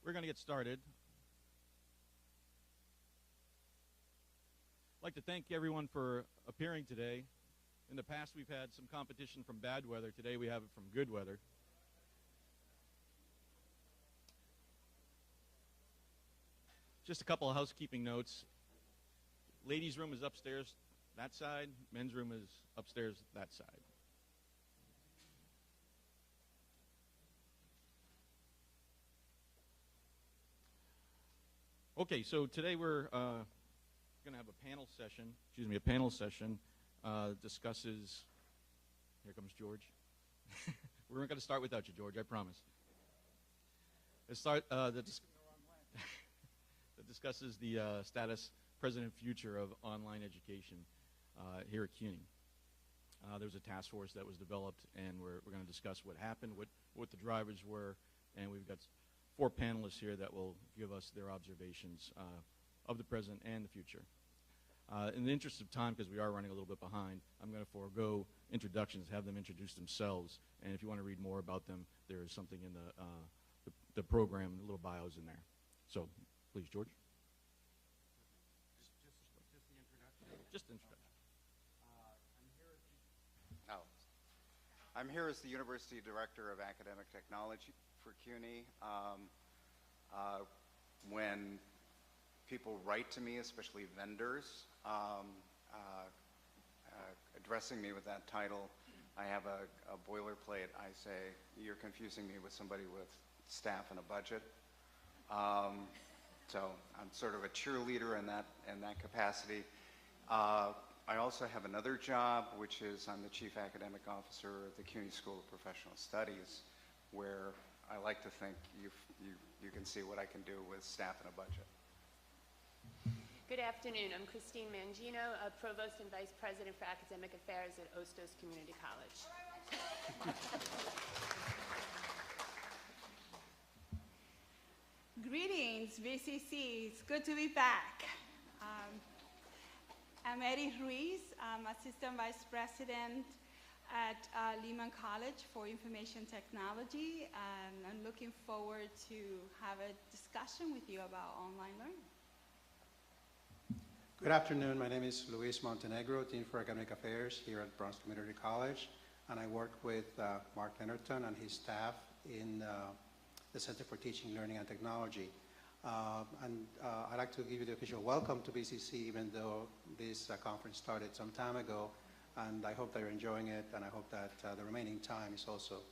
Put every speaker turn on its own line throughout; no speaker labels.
We're going to get started. I'd like to thank everyone for appearing today. In the past, we've had some competition from bad weather. Today, we have it from good weather. Just a couple of housekeeping notes. Ladies' room is upstairs that side. Men's room is upstairs that side. Okay, so today we're going to have a panel session. A panel session discusses. Here comes George. We're not going to start without you, George. I promise. Let's start that discusses the status, present, and future of online education here at CUNY. There was a task force that was developed, and we're going to discuss what happened, what the drivers were, and we've got 4 panelists here that will give us their observations of the present and the future. In the interest of time, because we are running a little bit behind, I'm going to forego introductions, have them introduce themselves, and if you want to read more about them, there is something in the program, little bios in there. So, please, George.
Just the introduction?
Just the introduction.
I'm here as the University Director of Academic Technology for CUNY. When people write to me, especially vendors, addressing me with that title, I have a boilerplate. I say, you're confusing me with somebody with staff and a budget. So I'm sort of a cheerleader in that capacity. I also have another job, which is I'm the Chief Academic Officer of the CUNY School of Professional Studies, where I like to think you can see what I can do with staff and a budget.
Good afternoon. I'm Christine Mangino, Provost and Vice President for Academic Affairs at Ostos Community College.
Greetings, VCC. It's good to be back. I'm Eddie Ruiz. I'm Assistant Vice President at Lehman College for Information Technology, and I'm looking forward to have a discussion with you about online learning.
Good afternoon. My name is Luis Montenegro, Dean for Academic Affairs here at Bronx Community College, and I work with Mark Leonardton and his staff in the Center for Teaching, Learning, and Technology. I'd like to give you the official welcome to BCC, even though this conference started some time ago, and I hope that you're enjoying it, and I hope that the remaining time is also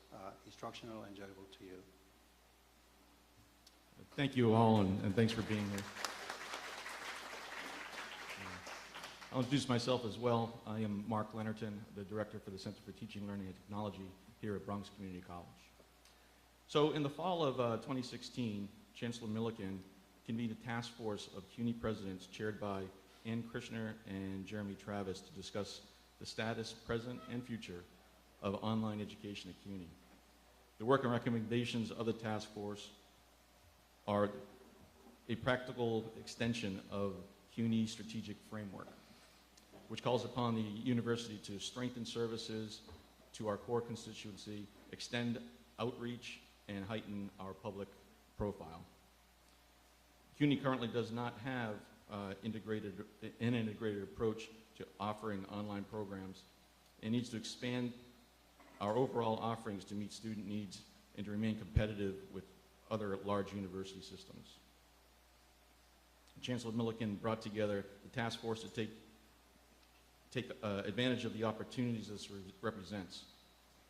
instructional and enjoyable to you.
Thank you all, and thanks for being here. I'll introduce myself as well. I am Mark Leonardton, the Director for the Center for Teaching, Learning, and Technology here at Bronx Community College. So in the fall of 2016, Chancellor Milliken convened a task force of CUNY presidents chaired by Ann Krishner and Jeremy Travis to discuss the status, present, and future of online education at CUNY. The work and recommendations of the task force are a practical extension of CUNY's strategic framework, which calls upon the university to strengthen services to our core constituency, extend outreach, and heighten our public profile. CUNY currently does not have an integrated approach to offering online programs and needs to expand our overall offerings to meet student needs and to remain competitive with other large university systems. Chancellor Milliken brought together the task force to take advantage of the opportunities this represents,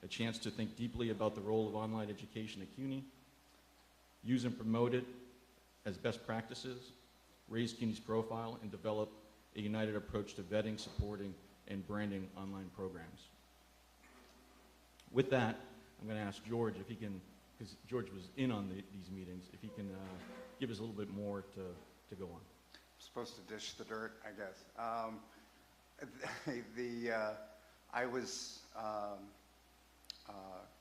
a chance to think deeply about the role of online education at CUNY, use and promote it as best practices, raise CUNY's profile, and develop a united approach to vetting, supporting, and branding online programs. With that, I'm going to ask George if he can, because George was in on these meetings, if he can give us a little bit more to go on.
I'm supposed to dish the dirt, I guess. I was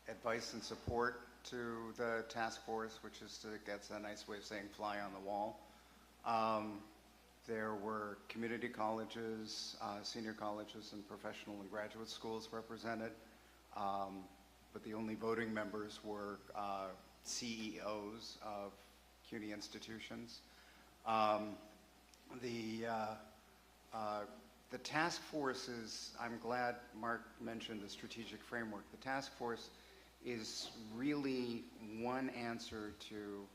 advice and support to the task force, which is to get a nice way of saying fly on the wall. There were community colleges, senior colleges, and professional and graduate schools represented, but the only voting members were CEOs of CUNY institutions. Um, the, the task force is, I'm glad Mark mentioned the strategic framework. The task force is really one answer to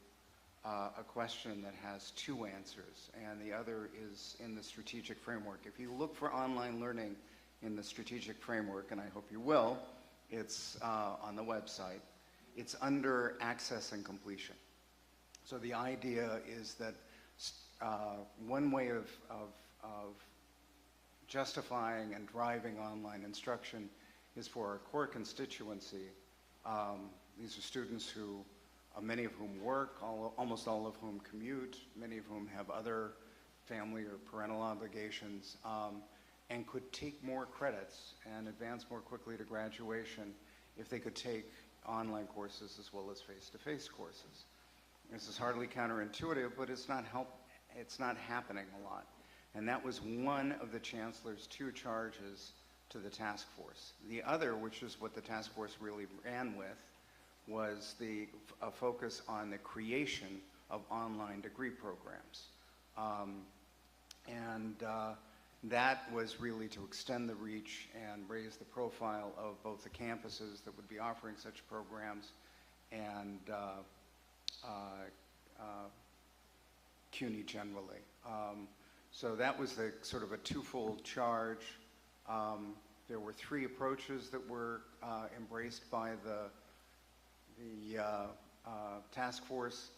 a question that has two answers, and the other is in the strategic framework. If you look for online learning in the strategic framework, and I hope you will, it's on the website. It's under access and completion. So the idea is that one way of justifying and driving online instruction is for our core constituency. These are students who, many of whom work, almost all of whom commute, many of whom have other family or parental obligations, and could take more credits and advance more quickly to graduation if they could take online courses as well as face-to-face courses. This is hardly counterintuitive, but it's not happening a lot. And that was one of the chancellor's two charges to the task force. The other, which is what the task force really ran with, was a focus on the creation of online degree programs. That was really to extend the reach and raise the profile of both the campuses that would be offering such programs and CUNY generally. So that was the sort of a twofold charge. There were three approaches that were embraced by the task force.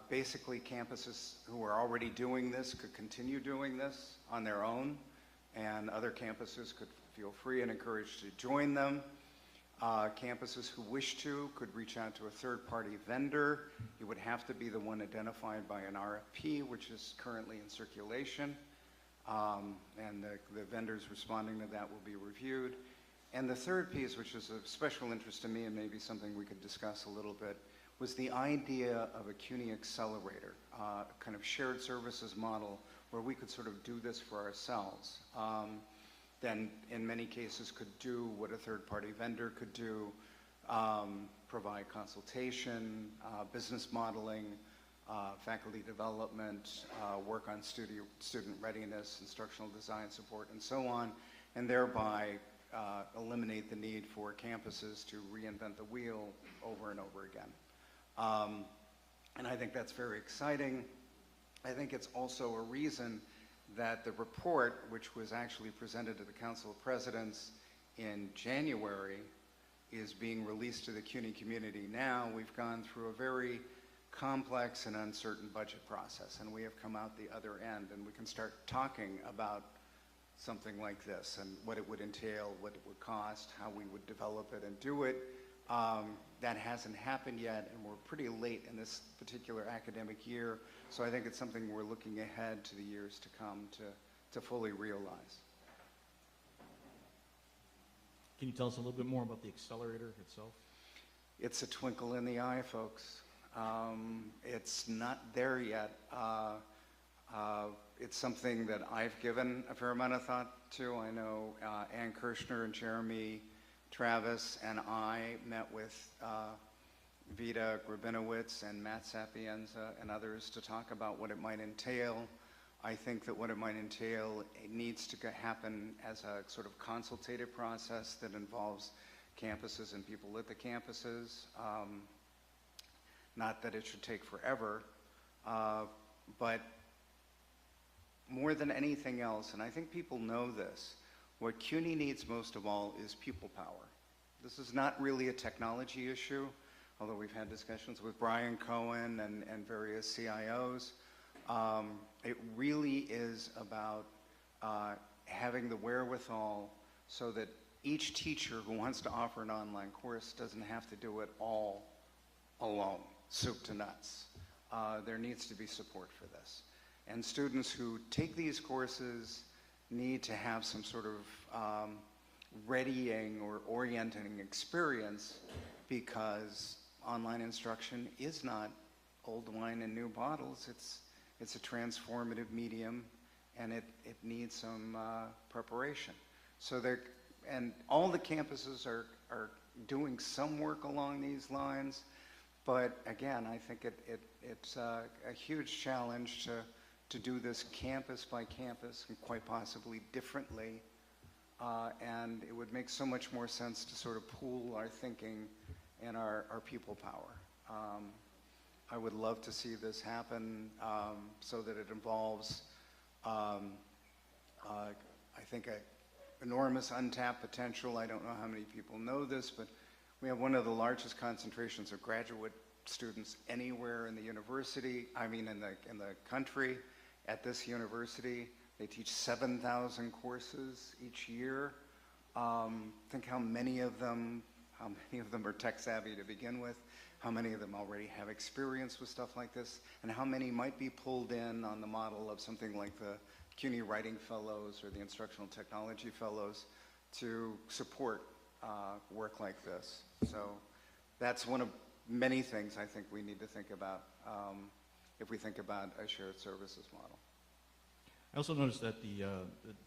Basically, campuses who are already doing this could continue doing this on their own, and other campuses could feel free and encouraged to join them. Campuses who wish to could reach out to a third-party vendor. It would have to be the one identified by an RFP, which is currently in circulation, and the vendors responding to that will be reviewed. And the third piece, which is of special interest to me and maybe something we could discuss a little bit, was the idea of a CUNY accelerator, a kind of shared services model where we could sort of do this for ourselves. Then in many cases could do what a third-party vendor could do, provide consultation, business modeling, faculty development, work on student readiness, instructional design support, and so on, and thereby eliminate the need for campuses to reinvent the wheel over and over again. And I think that's very exciting. I think it's also a reason that the report, which was actually presented to the Council of Presidents in January, is being released to the CUNY community now. We've gone through a very complex and uncertain budget process, and we have come out the other end, and we can start talking about something like this and what it would entail, what it would cost, how we would develop it and do it. That hasn't happened yet, and we're pretty late in this particular academic year, so I think it's something we're looking ahead to the years to come to fully realize.
Can you tell us a little bit more about the accelerator itself?
It's a twinkle in the eye, folks. It's not there yet. It's something that I've given a fair amount of thought to. I know Ann Kirshner and Jeremy Travis and I met with Vita Grabinowitz and Matt Sapienza and others to talk about what it might entail. I think that what it might entail, it needs to happen as a sort of consultative process that involves campuses and people at the campuses. Not that it should take forever, but more than anything else, and I think people know this, what CUNY needs most of all is people power. This is not really a technology issue, although we've had discussions with Brian Cohen and various CIOs. It really is about having the wherewithal so that each teacher who wants to offer an online course doesn't have to do it all alone, soup to nuts. There needs to be support for this. And students who take these courses need to have some sort of readying or orienting experience, because online instruction is not old wine in new bottles. It's a transformative medium, and it needs some preparation. So and all the campuses are doing some work along these lines. But again, I think it's a huge challenge to do this campus by campus and quite possibly differently. And it would make so much more sense to sort of pool our thinking and our people power. I would love to see this happen so that it involves, I think, enormous untapped potential. I don't know how many people know this, but we have one of the largest concentrations of graduate students anywhere in the university, in the country, at this university. They teach 7,000 courses each year. Think how many of them are tech savvy to begin with, how many of them already have experience with stuff like this, and how many might be pulled in on the model of something like the CUNY Writing Fellows or the Instructional Technology Fellows to support work like this. So that's one of many things I think we need to think about if we think about a shared services model.
I also noticed that the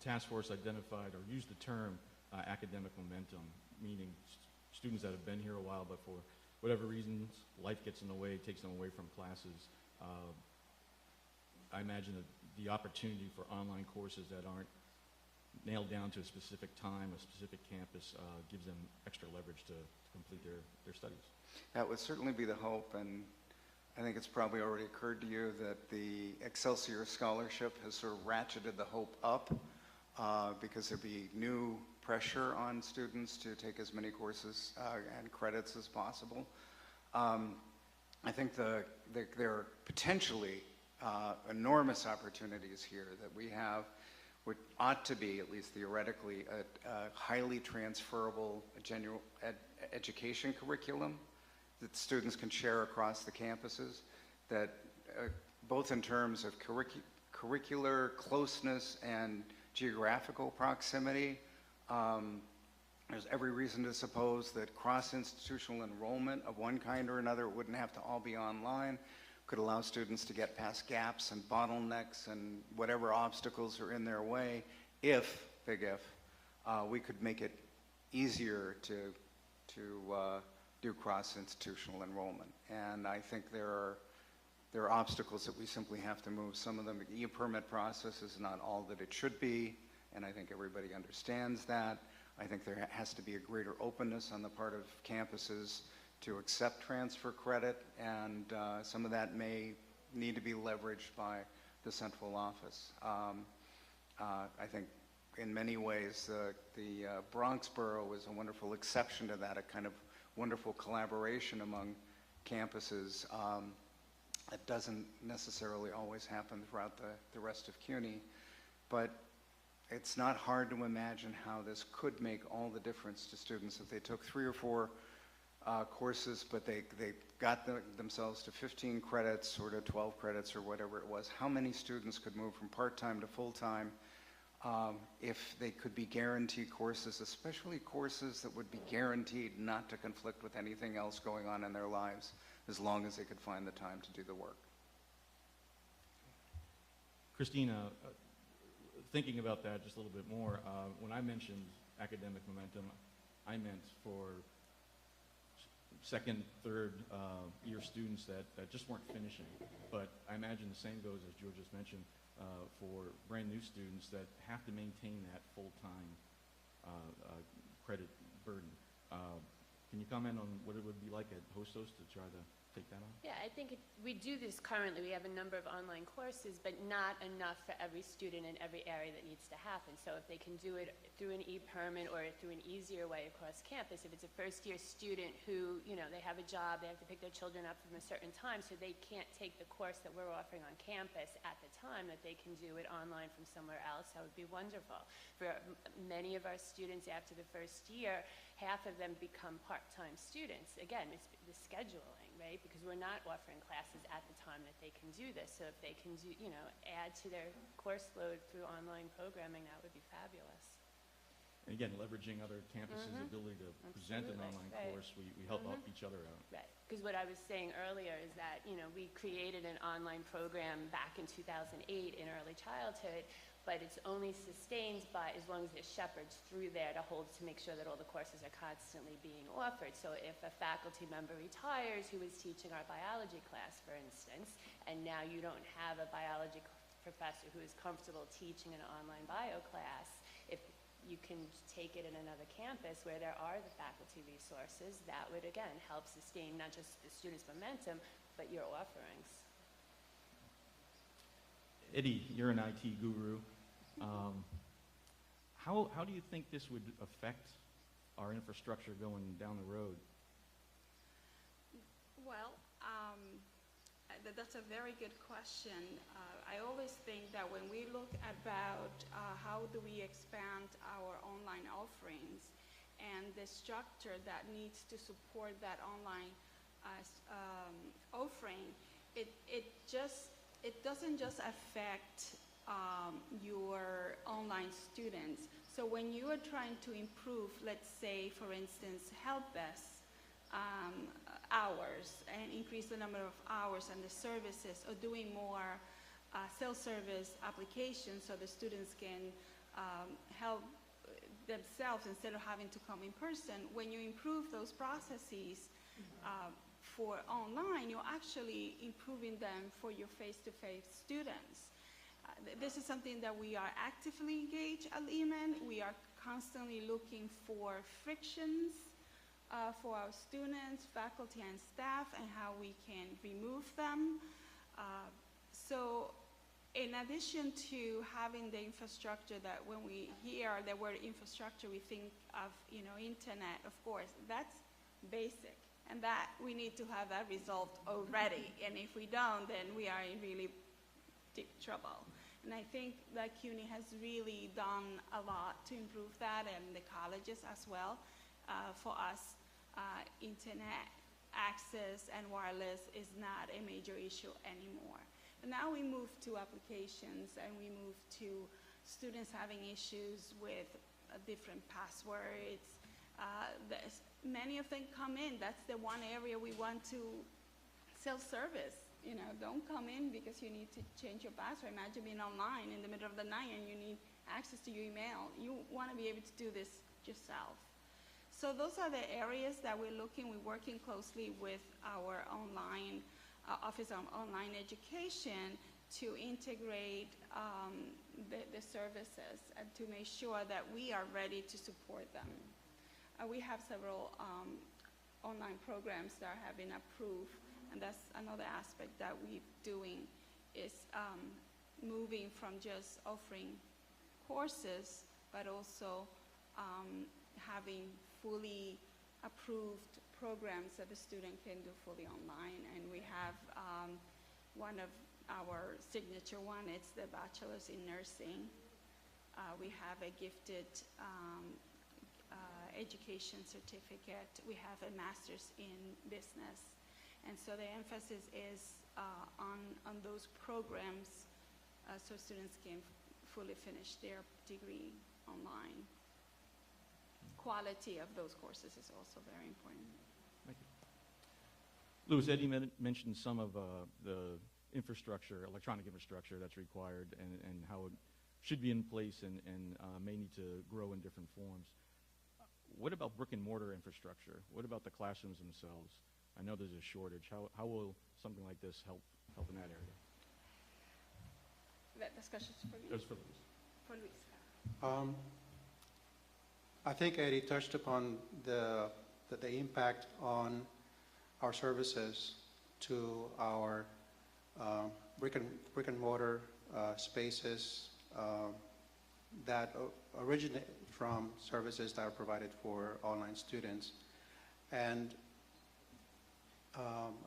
task force identified or used the term academic momentum, meaning students that have been here a while, but for whatever reasons, life gets in the way, takes them away from classes. I imagine that the opportunity for online courses that aren't nailed down to a specific time, a specific campus, gives them extra leverage to complete their studies.
That would certainly be the hope, and I think it's probably already occurred to you that the Excelsior Scholarship has sort of ratcheted the hope up because there'd be new pressure on students to take as many courses and credits as possible. I think there are potentially enormous opportunities here that we have, which ought to be, at least theoretically, a highly transferable general education curriculum that students can share across the campuses, that both in terms of curricular closeness and geographical proximity. There's every reason to suppose that cross-institutional enrollment of one kind or another wouldn't have to all be online, could allow students to get past gaps and bottlenecks and whatever obstacles are in their way, if, big if, we could make it easier to do cross-institutional enrollment. And I think there are obstacles that we simply have to move. Some of them, the e-permit process is not all that it should be, and I think everybody understands that. I think there has to be a greater openness on the part of campuses to accept transfer credit, and some of that may need to be leveraged by the central office. I think in many ways the Bronx borough is a wonderful exception to that, a kind of wonderful collaboration among campuses. It doesn't necessarily always happen throughout the rest of CUNY, but it's not hard to imagine how this could make all the difference to students if they took 3 or 4 courses, but they got themselves to 15 credits or to 12 credits or whatever it was. How many students could move from part-time to full-time if they could be guaranteed courses, especially courses that would be guaranteed not to conflict with anything else going on in their lives, as long as they could find the time to do the work.
Christina, thinking about that just a little bit more, when I mentioned academic momentum, I meant for second, third year students that just weren't finishing. But I imagine the same goes, as George just mentioned, for brand new students that have to maintain that full-time credit burden. Can you comment on what it would be like at Hostos to try to take that on?
Yeah, I think we do this currently. We have a number of online courses, but not enough for every student in every area that needs to happen. So if they can do it through an e-permit or through an easier way across campus, if it's a first-year student who, they have a job, they have to pick their children up from a certain time, so they can't take the course that we're offering on campus at the time, that they can do it online from somewhere else, that would be wonderful. For many of our students after the first year, half of them become part-time students. Again, it's the scheduling, right? Because we're not offering classes at the time that they can do this. So if they can do, add to their course load through online programming, that would be fabulous.
And again, leveraging other campuses' ability to present an online course, we help help each other out.
Right, because what I was saying earlier is that, we created an online program back in 2008 in early childhood but it's only sustained by as long as there's shepherds through there to hold to make sure that all the courses are constantly being offered. So if a faculty member retires who was teaching our biology class, for instance, and now you don't have a biology professor who is comfortable teaching an online bio class, if you can take it in another campus where there are the faculty resources, that would again help sustain not just the students' momentum, but your offerings.
Eddie, you're an IT guru. How do you think this would affect our infrastructure going down the road?
Well, that's a very good question. I always think that when we look about how do we expand our online offerings and the structure that needs to support that online offering, it doesn't just affect your online students. So when you are trying to improve, let's say, for instance, help desk hours and increase the number of hours and the services, or doing more self-service applications so the students can help themselves instead of having to come in person, when you improve those processes for online, you're actually improving them for your face-to-face students. This is something that we are actively engaged at Lehman. We are constantly looking for frictions for our students, faculty, and staff, and how we can remove them. So in addition to having the infrastructure, that when we hear the word infrastructure, we think of, internet, of course. That's basic, and that we need to have that resolved already. And if we don't, then we are in really deep trouble. And I think that CUNY has really done a lot to improve that, and the colleges as well. For us, internet access and wireless is not a major issue anymore. But now we move to applications, and we move to students having issues with different passwords. Many of them come in. That's the one area we want to self-service. Don't come in because you need to change your password. Imagine being online in the middle of the night and you need access to your email. You want to be able to do this yourself. So those are the areas that we're looking. We're working closely with our online Office of Online Education to integrate the services and to make sure that we are ready to support them. We have several online programs that have been approved, and that's another aspect that we're doing, is moving from just offering courses, but also having fully approved programs that the student can do fully online. And we have one of our signature one, it's the Bachelor's in Nursing. We have a gifted education certificate. We have a master's in business. And so the emphasis is on those programs so students can fully finish their degree online. Quality of those courses is also very important.
Thank you. Louis, Eddie mentioned some of the infrastructure, electronic infrastructure that's required, and how it should be in place and may need to grow in different forms. What about brick and mortar infrastructure? What about the classrooms themselves? I know there's a shortage. How will something like this help in that area?
That discussion is for you?
Just for Louis.
For Luis.
I think Eddie touched upon the impact on our services to our brick and mortar spaces that originate from services that are provided for online students. And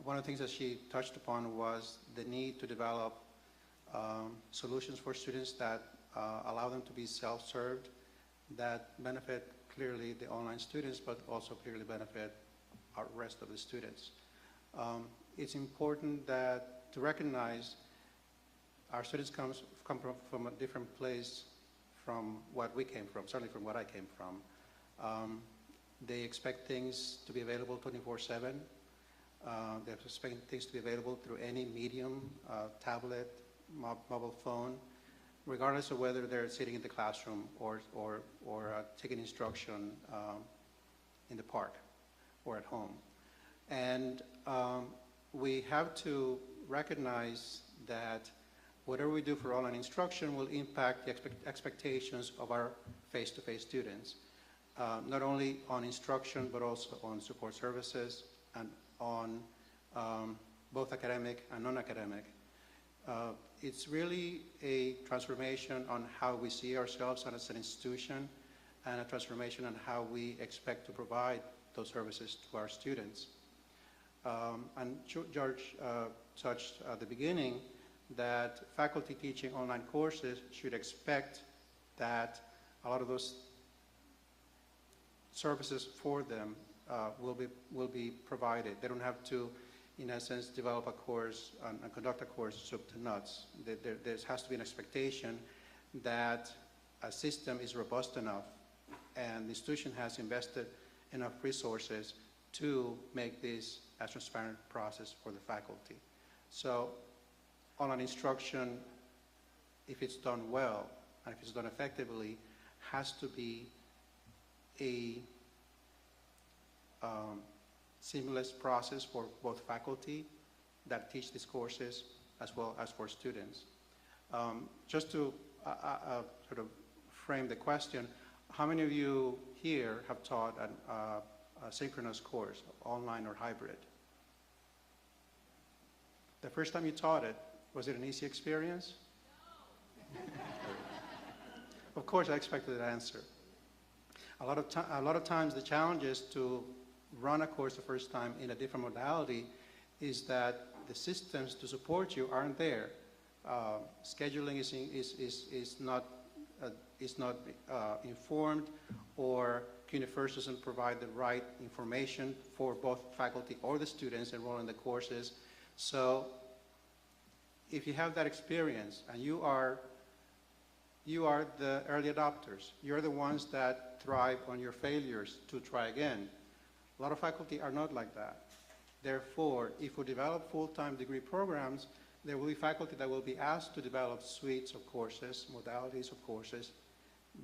one of the things that she touched upon was the need to develop solutions for students that allow them to be self-served, that benefit clearly the online students, but also clearly benefit our rest of the students. It's important to recognize our students come from a different place from what we came from, certainly from what I came from. They expect things to be available 24/7. They expect things to be available through any medium, tablet, mobile phone. regardless of whether they're sitting in the classroom or taking instruction in the park or at home. And we have to recognize that whatever we do for online instruction will impact the expectations of our face-to-face students, not only on instruction, but also on support services and on both academic and non-academic. It's really a transformation on how we see ourselves as an institution, and a transformation on how we expect to provide those services to our students. And George touched at the beginning that faculty teaching online courses should expect that a lot of those services for them will be provided. They don't have to, in essence, develop a course and conduct a course soup to nuts. There has to be an expectation that a system is robust enough and the institution has invested enough resources to make this a transparent process for the faculty. So online instruction, if it's done well and if it's done effectively, has to be a seamless process for both faculty that teach these courses as well as for students. Just to sort of frame the question, how many of you here have taught a synchronous course, online or hybrid? The first time you taught it, was it an easy experience? No. Of course, I expected that answer. A lot of times the challenge is to run a course the first time in a different modality is that the systems to support you aren't there. Scheduling is not informed, or CUNY First doesn't provide the right information for both faculty or the students enrolled in the courses. So if you have that experience and you are the early adopters, you're the ones that thrive on your failures to try again. A lot of faculty are not like that. Therefore, if we develop full-time degree programs, there will be faculty that will be asked to develop suites of courses, modalities of courses,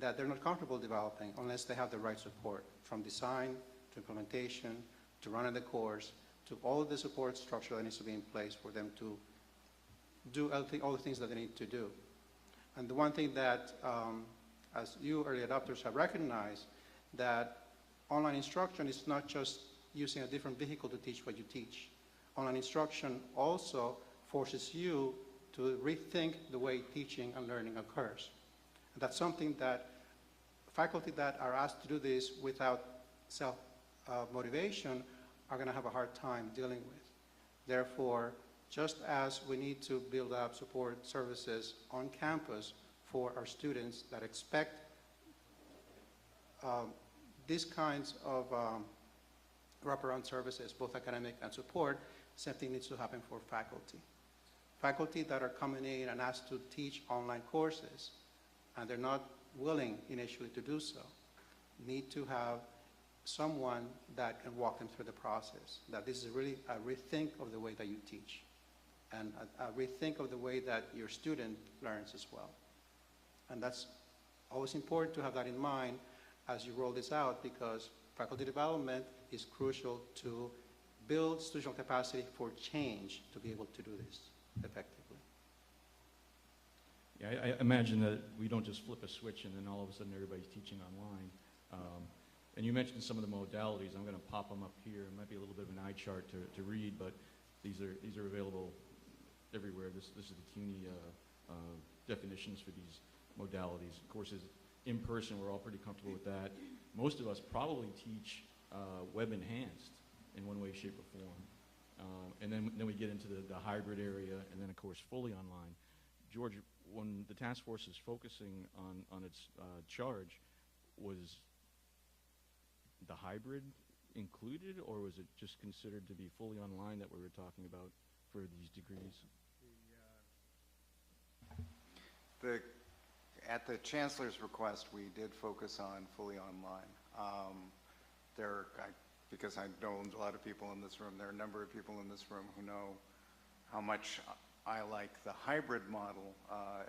that they're not comfortable developing unless they have the right support, from design to implementation to running the course to all of the support structure that needs to be in place for them to do all the things that they need to do. And the one thing that, as you early adopters have recognized, that online instruction is not just using a different vehicle to teach what you teach. Online instruction also forces you to rethink the way teaching and learning occurs. And that's something that faculty that are asked to do this without self-motivation are going to have a hard time dealing with. Therefore, just as we need to build up support services on campus for our students that expect these kinds of wraparound services, both academic and support, same thing needs to happen for faculty. Faculty that are coming in and asked to teach online courses, and they're not willing initially to do so, need to have someone that can walk them through the process, that this is really a rethink of the way that you teach, and a rethink of the way that your student learns as well. And that's always important to have that in mind as you roll this out, because faculty development is crucial to build institutional capacity for change to be able to do this effectively.
Yeah, I imagine that we don't just flip a switch and then all of a sudden everybody's teaching online. And you mentioned some of the modalities. I'm going to pop them up here. It might be a little bit of an eye chart to read, but these are available everywhere. This is the CUNY definitions for these modalities. Of course, in person, we're all pretty comfortable with that. Most of us probably teach web enhanced in one way, shape, or form. And then we get into the hybrid area, and then of course fully online. George, when the task force is focusing on its charge, was the hybrid included, or was it just considered to be fully online that we were talking about for these degrees?
At the Chancellor's request, we did focus on fully online. Because I know a lot of people in this room, there are a number of people in this room who know how much I like the hybrid model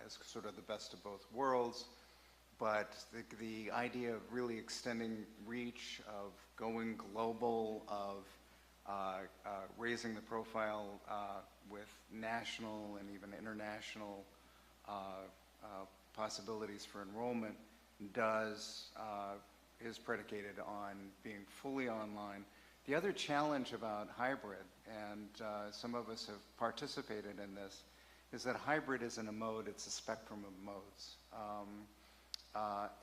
as sort of the best of both worlds, but the idea of really extending reach, of going global, of raising the profile with national and even international possibilities for enrollment is predicated on being fully online. The other challenge about hybrid, and some of us have participated in this, is that hybrid isn't a mode, it's a spectrum of modes.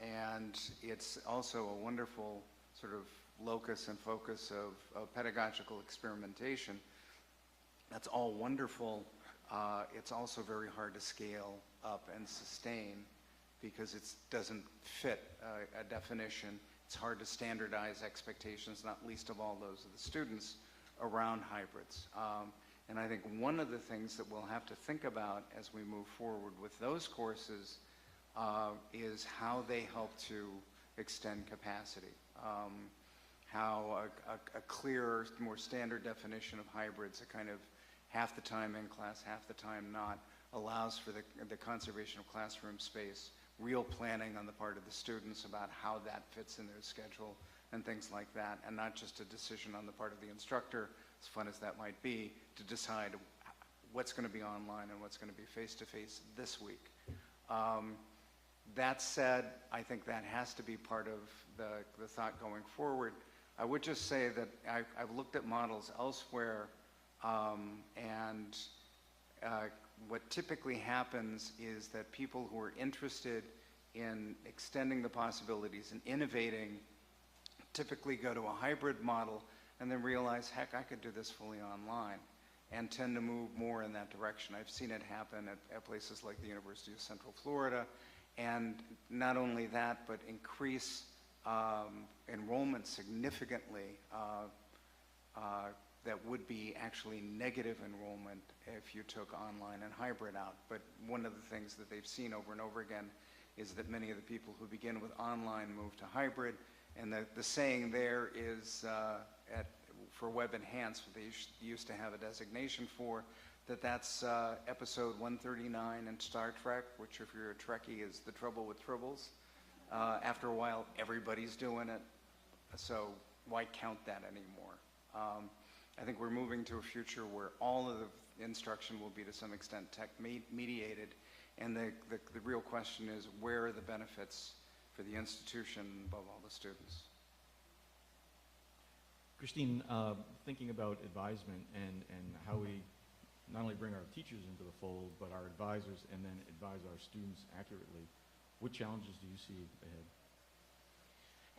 And it's also a wonderful sort of locus and focus of pedagogical experimentation. That's all wonderful. It's also very hard to scale up and sustain because it doesn't fit a definition. It's hard to standardize expectations, not least of all those of the students, around hybrids. And I think one of the things that we'll have to think about as we move forward with those courses is how they help to extend capacity. How a clearer, more standard definition of hybrids, a kind of half the time in class, half the time not, allows for the conservation of classroom space, real planning on the part of the students about how that fits in their schedule and things like that, and not just a decision on the part of the instructor, as fun as that might be, to decide what's going to be online and what's going to be face-to-face this week. That said, I think that has to be part of the thought going forward. I would just say that I've looked at models elsewhere, and what typically happens is that people who are interested in extending the possibilities and innovating typically go to a hybrid model and then realize, heck, I could do this fully online, and tend to move more in that direction. I've seen it happen at places like the University of Central Florida, and not only that, but increase enrollment significantly that would be actually negative enrollment if you took online and hybrid out. But one of the things that they've seen over and over again is that many of the people who begin with online move to hybrid, and the saying there is, for Web Enhanced, what they used to have a designation for, that's episode 139 in Star Trek, which if you're a Trekkie is the trouble with tribbles. After a while, everybody's doing it, so why count that anymore? I think we're moving to a future where all of the instruction will be to some extent tech mediated, and the real question is, where are the benefits for the institution above all the students?
Christine, thinking about advisement and how we not only bring our teachers into the fold, but our advisors, and then advise our students accurately, what challenges do you see ahead?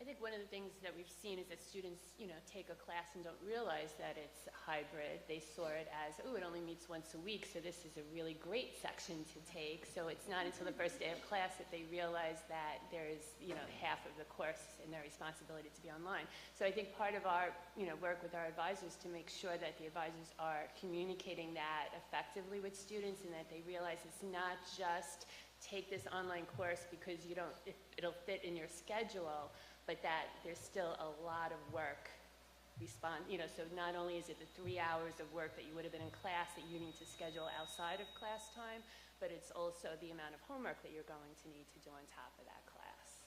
I think one of the things that we've seen is that students, take a class and don't realize that it's hybrid. They saw it as, oh, it only meets once a week, so this is a really great section to take. So it's not until the first day of class that they realize that there is, half of the course and their responsibility to be online. So I think part of our, work with our advisors to make sure that the advisors are communicating that effectively with students, and that they realize it's not just take this online course because it'll fit in your schedule, but that there's still a lot of work so not only is it the 3 hours of work that you would have been in class that you need to schedule outside of class time, but it's also the amount of homework that you're going to need to do on top of that class.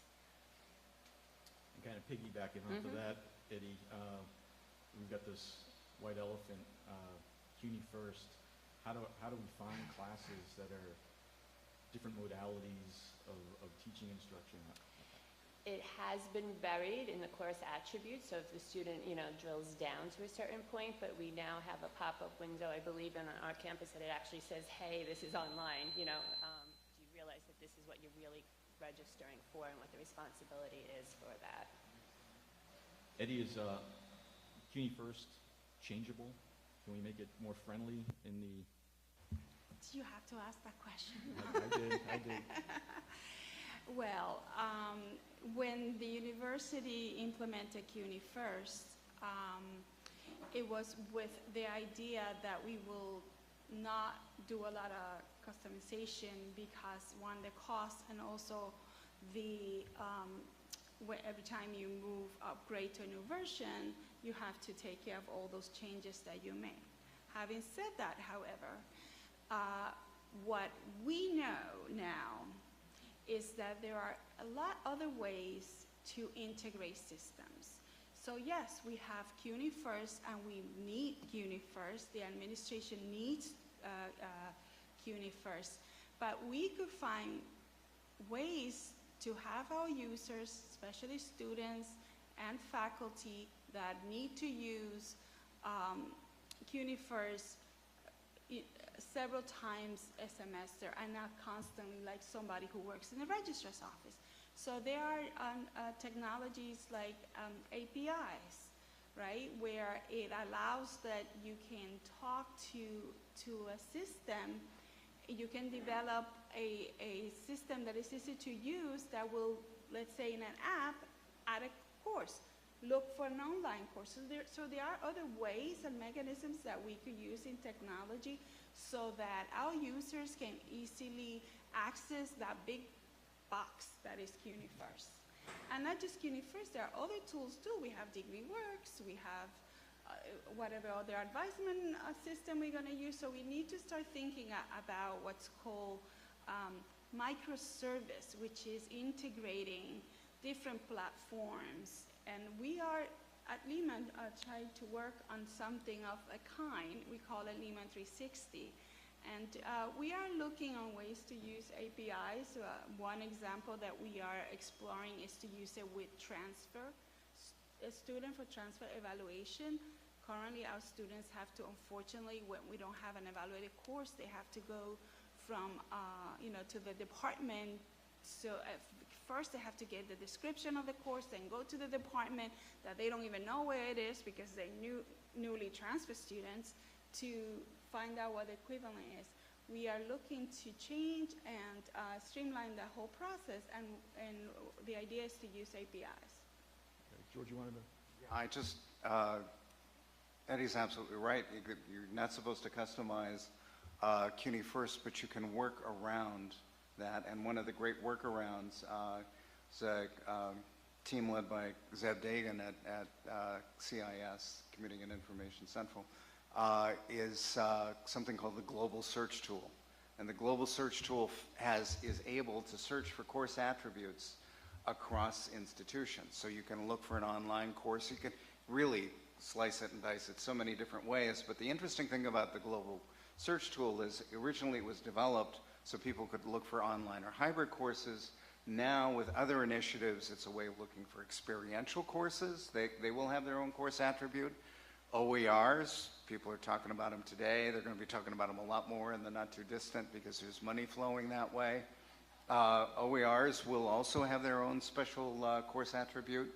And kind of piggybacking onto that, Eddie, we've got this white elephant, CUNY First. How do we find classes that are different modalities of teaching instruction?
It has been varied in the course attributes, so if the student, drills down to a certain point, but we now have a pop-up window, I believe, on our campus that it actually says, hey, this is online, do you realize that this is what you're really registering for and what the responsibility is for that?
Eddie, is CUNY First changeable? Can we make it more friendly in the...
You have to ask that question.
I did.
Well, when the university implemented CUNY First, it was with the idea that we will not do a lot of customization because, one, the cost, and also every time you upgrade to a new version, you have to take care of all those changes that you make. Having said that, however, what we know now is that there are a lot other ways to integrate systems. So yes, we have CUNY First, and we need CUNY First. The administration needs CUNY First. But we could find ways to have our users, especially students and faculty, that need to use CUNY First several times a semester, and not constantly like somebody who works in the registrar's office. So there are technologies like APIs, right, where it allows that you can talk to a system. You can develop a system that is easy to use that will, let's say in an app, add a course. Look for an online course. So there are other ways and mechanisms that we could use in technology so that our users can easily access that big box that is CUNY First. And not just CUNY First, there are other tools too. We have DegreeWorks, we have whatever other advisement system we're going to use. So we need to start thinking about what's called microservice, which is integrating different platforms. And we are at Lehman trying to work on something of a kind. We call it Lehman 360. And we are looking on ways to use APIs. One example that we are exploring is to use it with transfer, a student for transfer evaluation. Currently, our students have to, unfortunately, when we don't have an evaluated course, they have to go from, to the department. So first they have to get the description of the course, then go to the department that they don't even know where it is because they're newly transferred students, to find out what the equivalent is. We are looking to change and streamline the whole process, and the idea is to use APIs.
Okay. George, you wanted to?
I just, Eddie's absolutely right. You're not supposed to customize CUNY First, but you can work around that. And one of the great workarounds is a team led by Zeb Dagan at CIS, Computing and Information Central, is something called the Global Search Tool. And the Global Search Tool is able to search for course attributes across institutions. So you can look for an online course. You can really slice it and dice it so many different ways. But the interesting thing about the Global Search Tool is originally it was developed so people could look for online or hybrid courses. Now with other initiatives, it's a way of looking for experiential courses. They will have their own course attribute. OERs, people are talking about them today. They're going to be talking about them a lot more in the not too distant because there's money flowing that way. OERs will also have their own special course attribute.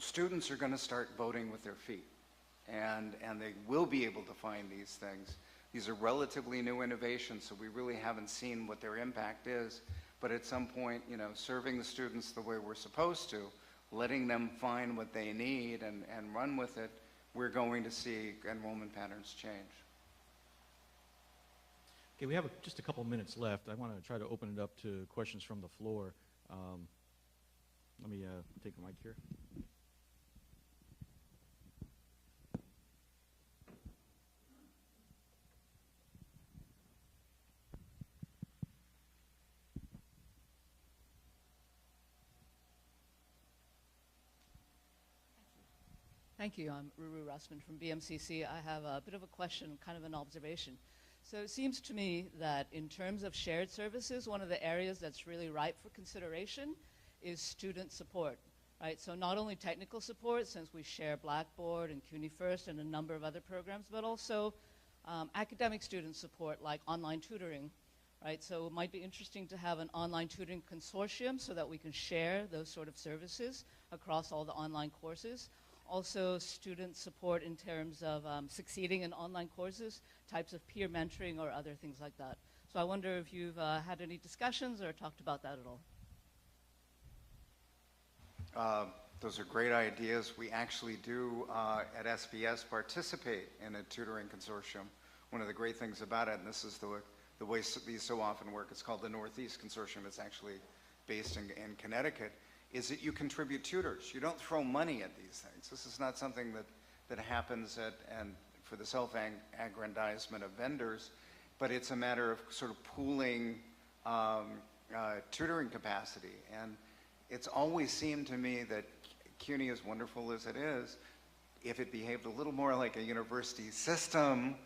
Students are going to start voting with their feet, and they will be able to find these things. These are relatively new innovations, so we really haven't seen what their impact is. But at some point, serving the students the way we're supposed to, letting them find what they need and run with it, we're going to see enrollment patterns change.
Okay, we have just a couple minutes left. I want to try to open it up to questions from the floor. Let me take the mic here.
Thank you. I'm Ruru Rossman from BMCC. I have a bit of a question, kind of an observation. So it seems to me that in terms of shared services, one of the areas that's really ripe for consideration is student support, right? So not only technical support, since we share Blackboard and CUNY First and a number of other programs, but also academic student support like online tutoring, right? So it might be interesting to have an online tutoring consortium so that we can share those sort of services across all the online courses. Also, student support in terms of succeeding in online courses, types of peer mentoring or other things like that. So I wonder if you've had any discussions or talked about that at all.
Those are great ideas. We actually do, at SBS, participate in a tutoring consortium. One of the great things about it, and this is the way these so often work, it's called the Northeast Consortium. It's actually based in Connecticut. Is that you contribute tutors. You don't throw money at these things. This is not something that happens and for the self-aggrandizement of vendors, but it's a matter of sort of pooling tutoring capacity. And it's always seemed to me that CUNY, as wonderful as it is, if it behaved a little more like a university system,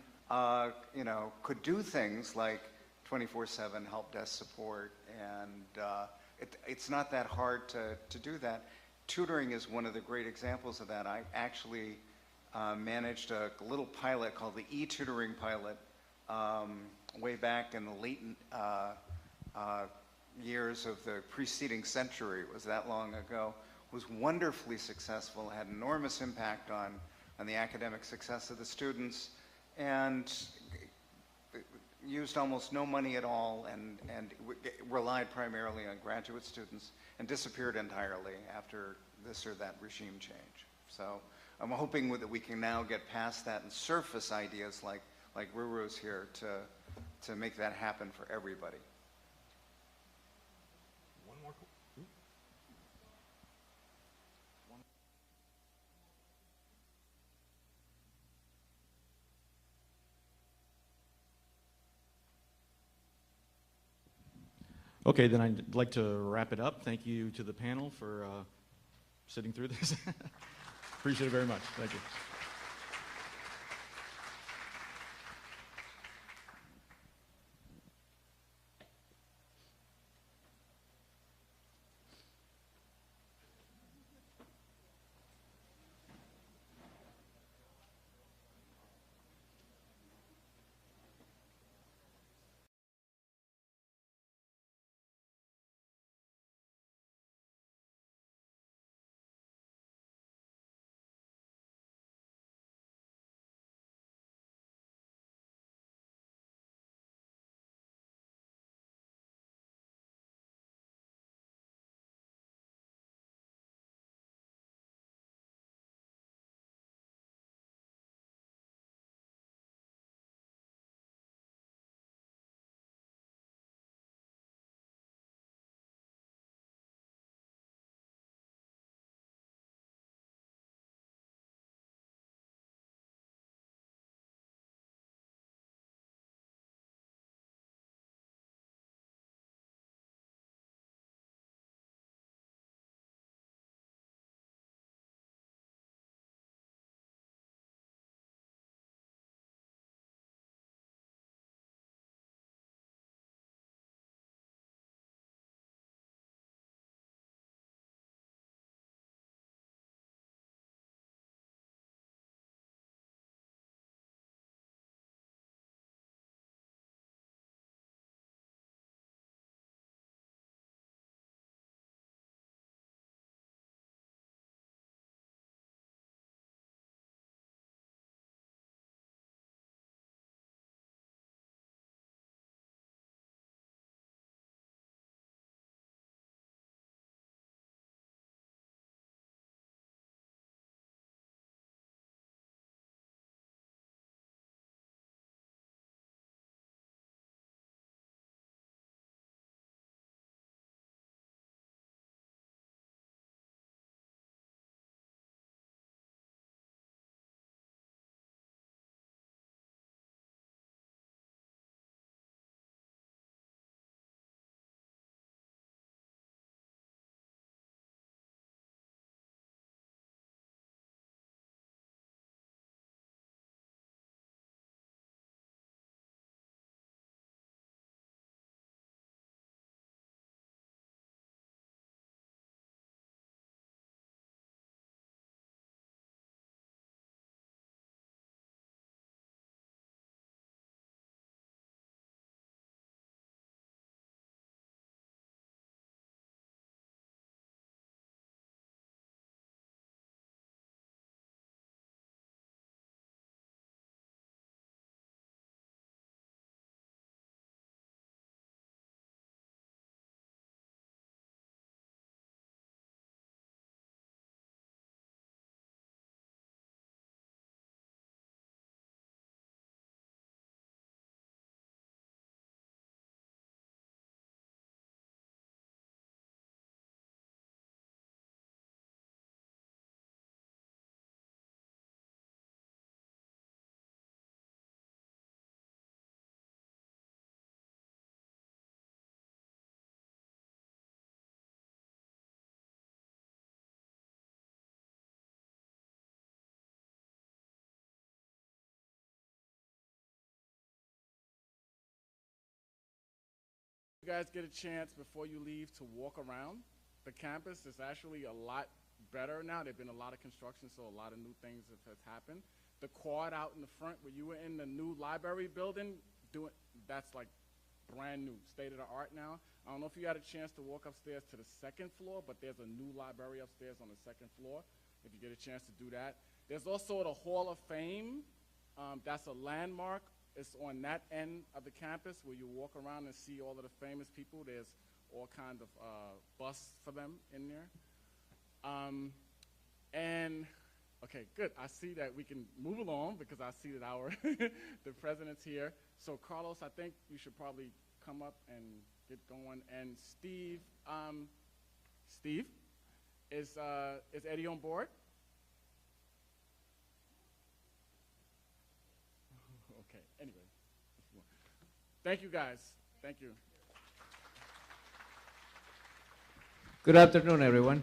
you know, could do things like 24/7 help desk support, and it's not that hard to do that. Tutoring is one of the great examples of that. I actually managed a little pilot called the e-tutoring pilot way back in the late years of the preceding century. It was that long ago. It was wonderfully successful, had enormous impact on the academic success of the students, and used almost no money at all, and relied primarily on graduate students, and disappeared entirely after this or that regime change. So I'm hoping that we can now get past that and surface ideas like Ruru's here to make that happen for everybody.
One more. Okay, then I'd like to wrap it up. Thank you to the panel for sitting through this. Appreciate it very much. Thank you.
you guys get a chance before you leave to walk around the campus. It's actually a lot better now. There've been a lot of construction, so a lot of new things have happened. The quad out in the front where you were in the new library building, that's like brand new, state of the art now. I don't know if you had a chance to walk upstairs to the second floor, but there's a new library upstairs on the second floor, if you get a chance to do that. There's also the Hall of Fame. That's a landmark. It's on that end of the campus where you walk around and see all of the famous people. There's all kinds of busts for them in there. And okay, good. I see that we can move along because I see that the president's here. So Carlos, I think you should probably come up and get going. And Steve, is Eddie on board? Okay, anyway. Thank you guys. Thank you.
Good afternoon, everyone.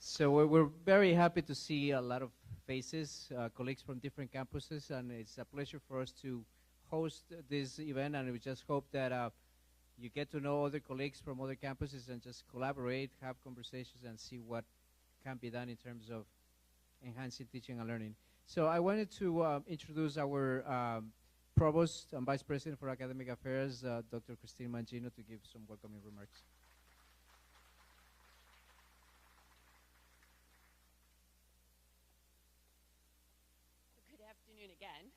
So we're very happy to see a lot of faces, colleagues from different campuses, and it's a pleasure for us to host this event, and we just hope that you get to know other colleagues from other campuses and just collaborate, have conversations, and see what can be done in terms of enhancing teaching and learning. So I wanted to introduce our Provost and Vice President for Academic Affairs, Dr. Christine Mangino, to give some welcoming remarks.
Good afternoon again.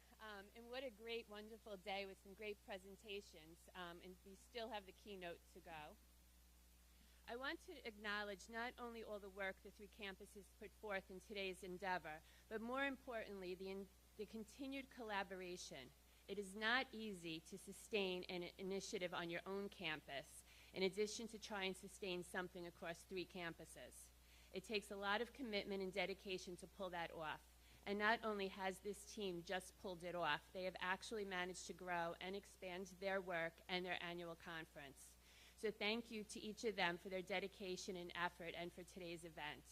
And what a great, wonderful day with some great presentations. And we still have the keynote to go. I want to acknowledge not only all the work the three campuses put forth in today's endeavor, but more importantly, the continued collaboration. It is not easy to sustain an initiative on your own campus, in addition to try and sustain something across three campuses. It takes a lot of commitment and dedication to pull that off. And not only has this team just pulled it off, they have actually managed to grow and expand their work and their annual conference. So thank you to each of them for their dedication and effort and for today's event.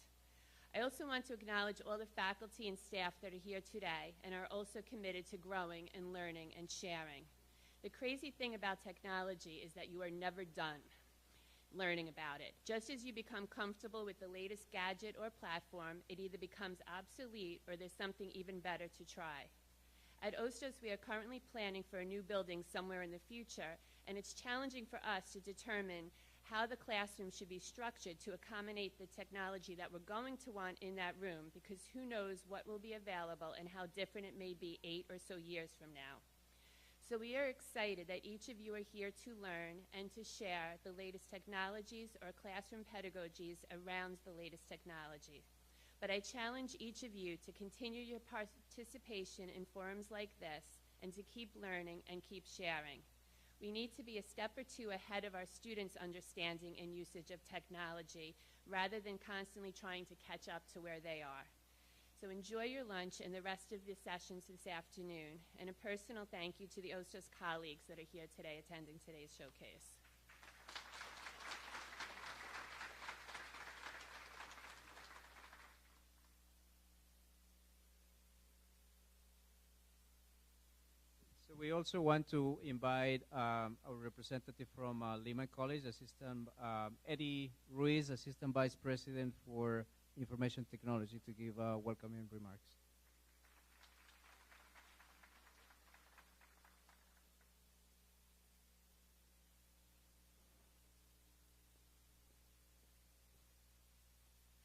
I also want to acknowledge all the faculty and staff that are here today and are also committed to growing and learning and sharing. The crazy thing about technology is that you are never done learning about it. Just as you become comfortable with the latest gadget or platform, it either becomes obsolete or there's something even better to try. At OSTOS, we are currently planning for a new building somewhere in the future, and it's challenging for us to determine how the classroom should be structured to accommodate the technology that we're going to want in that room, because who knows what will be available and how different it may be 8 or so years from now. So we are excited that each of you are here to learn and to share the latest technologies or classroom pedagogies around the latest technology. But I challenge each of you to continue your participation in forums like this and to keep learning and keep sharing. We need to be a step or two ahead of our students' understanding and usage of technology rather than constantly trying to catch up to where they are. So enjoy your lunch and the rest of the sessions this afternoon. And a personal thank you to the OSTOS colleagues that are here today attending today's showcase.
So we also want to invite our representative from Lehman College, Assistant Eddie Ruiz, Assistant Vice President for Information Technology, to give welcoming remarks.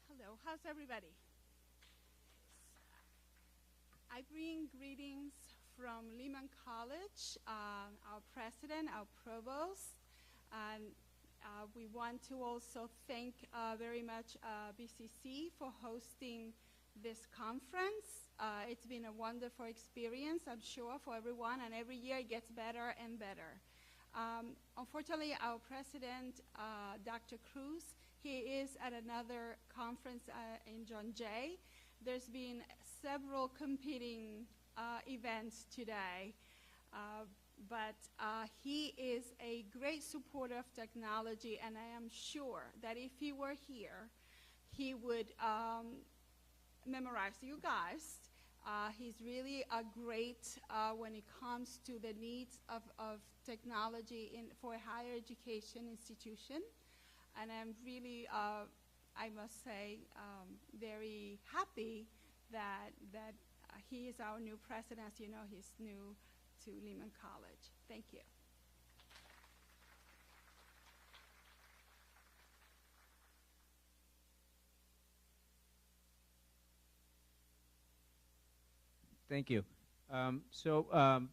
Hello, how's everybody? I bring greetings from Lehman College, our president, our provost, and we want to also thank very much BCC for hosting this conference. It's been a wonderful experience, I'm sure, for everyone, and every year it gets better and better. Unfortunately, our president, Dr. Cruz, he is at another conference in John Jay. There's been several competing events today. But he is a great supporter of technology, and I am sure that if he were here, he would memorize you guys He's really a great when it comes to the needs of technology for a higher education institution. And I'm really, I must say, very happy that he is our new president. As you know, he's new to Lehman College. Thank you.
Thank you.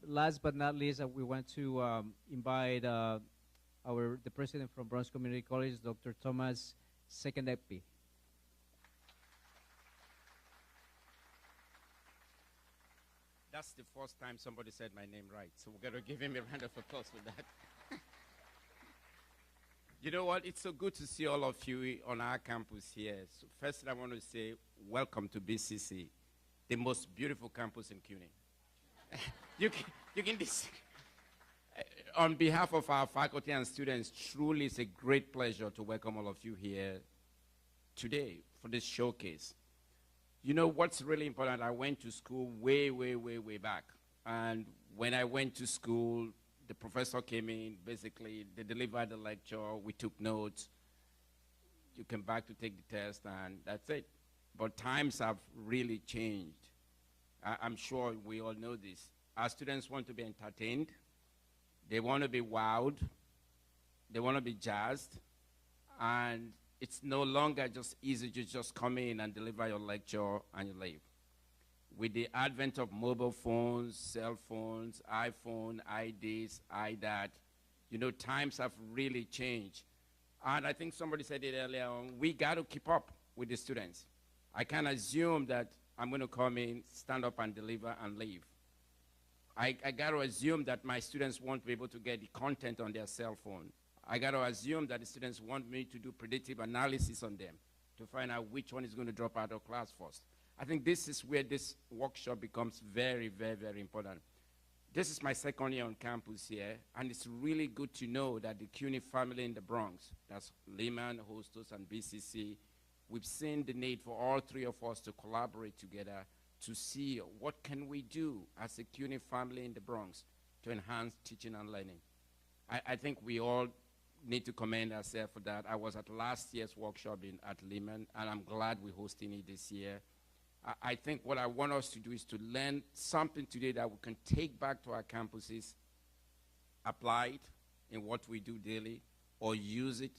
Last but not least, we want to invite the president from Bronx Community College, Dr. Thomas Sekendepi.
That's the first time somebody said my name right, so we're going to give him a round of applause for that. You know what? It's so good to see all of you on our campus here. So first, I want to say welcome to BCC, the most beautiful campus in CUNY. you can on behalf of our faculty and students, truly it's a great pleasure to welcome all of you here today for this showcase. You know what's really important? I went to school way back. And when I went to school, the professor came in, basically, they delivered the lecture, we took notes, you came back to take the test, and that's it. But times have really changed. I'm sure we all know this. Our students want to be entertained, they want to be wowed, they want to be jazzed, and it's no longer just easy to just come in and deliver your lecture and you leave. With the advent of mobile phones, cell phones, iPhone, iDis, iDat, you know, times have really changed. And I think somebody said it earlier on, we got to keep up with the students. I can't assume that I'm going to come in, stand up and deliver and leave. I got to assume that my students won't be able to get the content on their cell phone. I got to assume that the students want me to do predictive analysis on them to find out which one is going to drop out of class first. I think this is where this workshop becomes very important. This is my second year on campus here, and it's really good to know that the CUNY family in the Bronx, that's Lehman, Hostos, and BCC, we've seen the need for all three of us to collaborate together to see what can we do as a CUNY family in the Bronx to enhance teaching and learning. I think we all need to commend ourselves for that. I was at last year's workshop at Lehman, and I'm glad we're hosting it this year. I think what I want us to do is to learn something today that we can take back to our campuses, apply it in what we do daily, or use it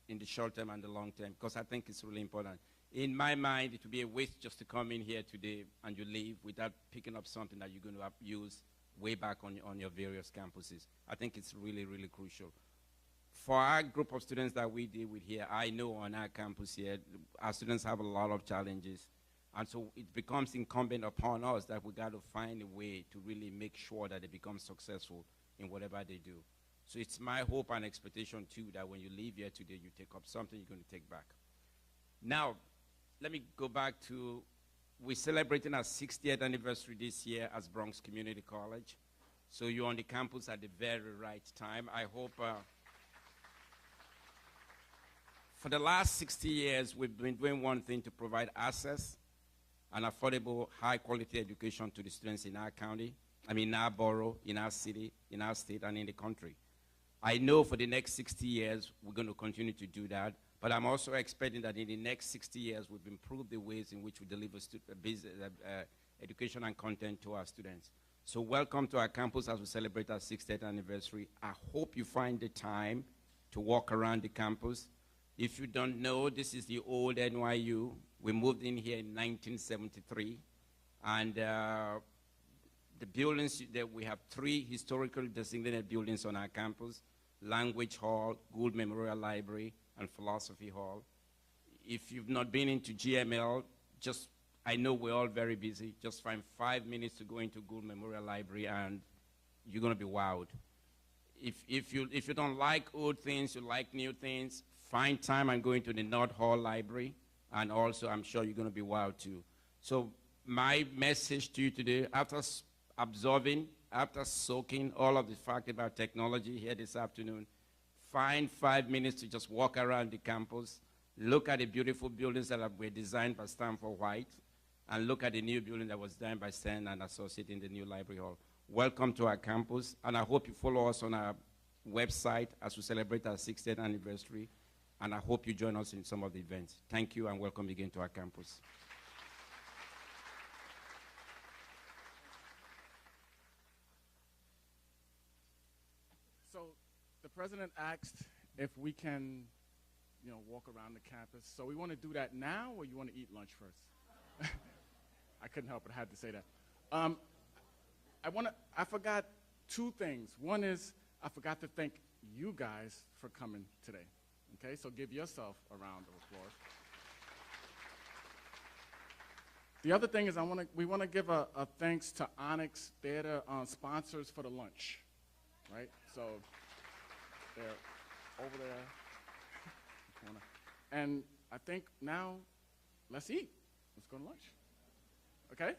in the short term and the long term, because I think it's really important. In my mind, it would be a waste just to come in here today and you leave without picking up something that you're going to use way back on your various campuses. I think it's really crucial. For our group of students that we deal with here, I know on our campus here, our students have a lot of challenges. And so it becomes incumbent upon us that we got to find a way to really make sure that they become successful in whatever they do. So it's my hope and expectation, too, that when you leave here today, you take up something you're going to take back. Now, let me go back to, we're celebrating our 60th anniversary this year as Bronx Community College. So you're on the campus at the very right time. I hope for the last 60 years, we've been doing one thing to provide access and affordable, high-quality education to the students in our county, in our borough, in our city, in our state, and in the country. I know for the next 60 years, we're going to continue to do that, but I'm also expecting that in the next 60 years, we've improved the ways in which we deliver education and content to our students. So welcome to our campus as we celebrate our 60th anniversary. I hope you find the time to walk around the campus. If you don't know, this is the old NYU. We moved in here in 1973, and the buildings, we have 3 historically designated buildings on our campus: Language Hall, Gould Memorial Library, and Philosophy Hall. If you've not been into GML, I know we're all very busy, just find 5 minutes to go into Gould Memorial Library and you're gonna be wowed. If you don't like old things, you like new things, find time and go into the North Hall Library, and also I'm sure you're gonna be wowed too. So my message to you today, after absorbing, after soaking all of the fact about technology here this afternoon, find 5 minutes to just walk around the campus, look at the beautiful buildings that were designed by Stanford White, and look at the new building that was done by Stan and Associate in the new library hall. Welcome to our campus, and I hope you follow us on our website as we celebrate our 60th anniversary, and I hope you join us in some of the events. Thank you, and welcome again to our campus.
So the president asked if we can, walk around the campus. So we want to do that now, or you want to eat lunch first? I couldn't help it. I had to say that. I forgot two things. One is I forgot to thank you guys for coming today. Okay, so give yourself a round of applause. The other thing is we want to give a thanks to Onyx. They're the sponsors for the lunch, right? So they're over there. And I think now, let's eat. Let's go to lunch. Okay?